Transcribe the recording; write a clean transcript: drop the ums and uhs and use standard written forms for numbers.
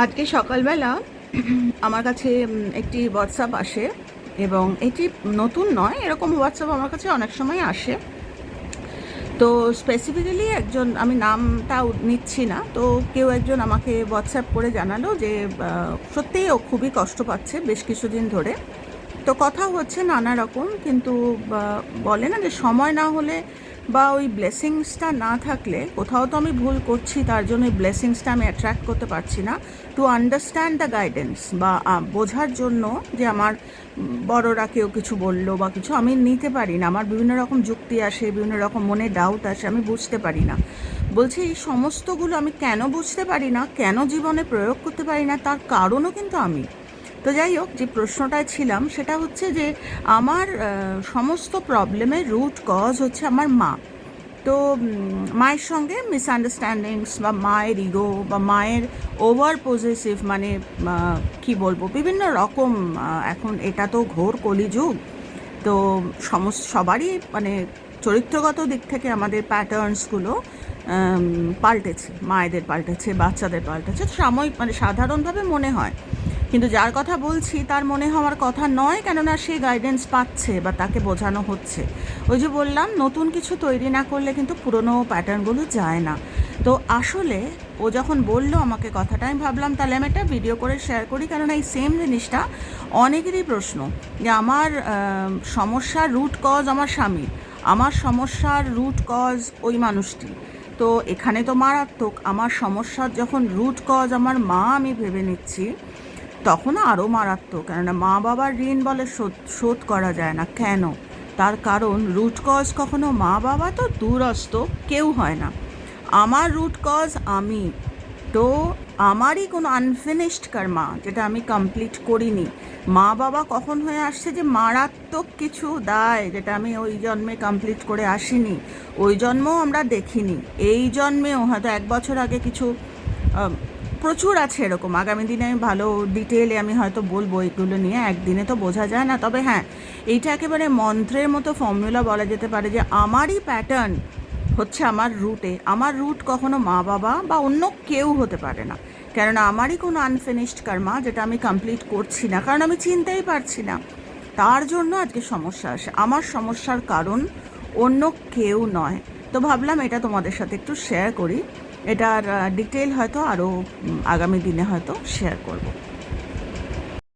আজকে সকালবেলা আমার কাছে একটি হোয়াটসঅ্যাপ আসে এবং এটি নতুন নয়, এরকম হোয়াটসঅ্যাপ আমার কাছে অনেক সময় আসে। তো স্পেসিফিক্যালি একজন, আমি নামটা নিচ্ছি না, তো কেউ একজন আমাকে হোয়াটসঅ্যাপ করে জানালো যে সত্যিই ও খুবই কষ্ট পাচ্ছে বেশ কিছুদিন ধরে। তো কথা হচ্ছে নানা রকম, কিন্তু বলে না যে সময় না হলে বা ওই ব্লেসিংসটা না থাকলে কোথাও তো আমি ভুল করছি, তার জন্য ওই ব্লেসিংসটা আমি অ্যাট্রাক্ট করতে পারছি না টু আন্ডারস্ট্যান্ড দ্য গাইডেন্স, বা বোঝার জন্য যে আমার বড়রা কেউ কিছু বললো বা কিছু আমি নিতে পারি না। আমার বিভিন্ন রকম যুক্তি আসে, বিভিন্ন রকম মনে ডাউট আসে, আমি বুঝতে পারি না। বলছি এই সমস্তগুলো আমি কেন বুঝতে পারি না, কেন জীবনে প্রয়োগ করতে পারি না, তার কারণও কিন্তু আমি। তো যাই হোক, যে প্রশ্নটায় ছিলাম সেটা হচ্ছে যে আমার সমস্ত প্রবলেমের রুট কজ হচ্ছে আমার মা। তো মায়ের সঙ্গে মিসআন্ডারস্ট্যান্ডিংস বা মায়ের ইগো বা মায়ের ওভার পজেসিভ, মানে কি বলবো, বিভিন্ন রকম। এখন এটা তো ঘোর কলিযুগ, তো সবারই মানে চরিত্রগত দিক থেকে আমাদের প্যাটার্নসগুলো পাল্টেছে, মায়েদের পাল্টেছে, বাচ্চাদের পাল্টেছে, সাময়িক মানে সাধারণভাবে মনে হয়, কিন্তু যার কথা বলছি তার মনে হওয়ার কথা নয়, কেননা সে গাইডেন্স পাচ্ছে বা তাকে বোঝানো হচ্ছে। ওই যে বললাম, নতুন কিছু তৈরি না করলে কিন্তু পুরনো প্যাটার্নগুলো যায় না। তো আসলে ও যখন বললো আমাকে কথাটা, আমি ভাবলাম তাহলে আমি একটা ভিডিও করে শেয়ার করি, কেননা এই সেম জিনিসটা অনেকেরই প্রশ্ন, যে আমার সমস্যার রুট কজ আমার স্বামী, আমার সমস্যার রুট কজ ওই মানুষটি। তো এখানে তো মারাত্মক, আমার সমস্যার যখন রুট কজ আমার মা আমি ভেবে নিচ্ছি, তখন আরও মারাত্মক। কেননা মা বাবার ঋণ বলে শোধ করা যায় না। কেন? তার কারণ রুট কজ কখনো মা বাবা তো দূরস্থ, কেউ হয় না। আমার রুট কজ আমি। তো আমারই কোনো আনফিনিশড কর্মা, যেটা আমি কমপ্লিট করিনি। মা বাবা কখন হয়ে আসছে যে মারাত্মক কিছু দায়, যেটা আমি ওই জন্মে কমপ্লিট করে আসিনি, ওই জন্মও আমরা দেখিনি, এই জন্মেও হয়তো 1 বছর আগে কিছু প্রচুর আছে এরকম। আগামী দিনে আমি ভালো ডিটেলে আমি হয়তো বলবো এগুলো নিয়ে, একদিনে তো বোঝা যায় না। তবে হ্যাঁ, এইটা একেবারে মন্ত্রের মতো ফর্মুলা বলা যেতে পারে যে আমারই প্যাটার্ন হচ্ছে আমার রুটে। আমার রুট কখনো মা বাবা বা অন্য কেউ হতে পারে না, কেননা আমারই কোনো আনফিনিশড কর্মা, যেটা আমি কমপ্লিট করছি না, কারণ আমি চিনতেই পারছি না। তার জন্য আজকে সমস্যা আসে। আমার সমস্যার কারণ অন্য কেউ নয়। তো ভাবলাম এটা তোমাদের সাথে একটু শেয়ার করি। এটার ডিটেল হয়তো আরও আগামী দিনে হয়তো শেয়ার করব।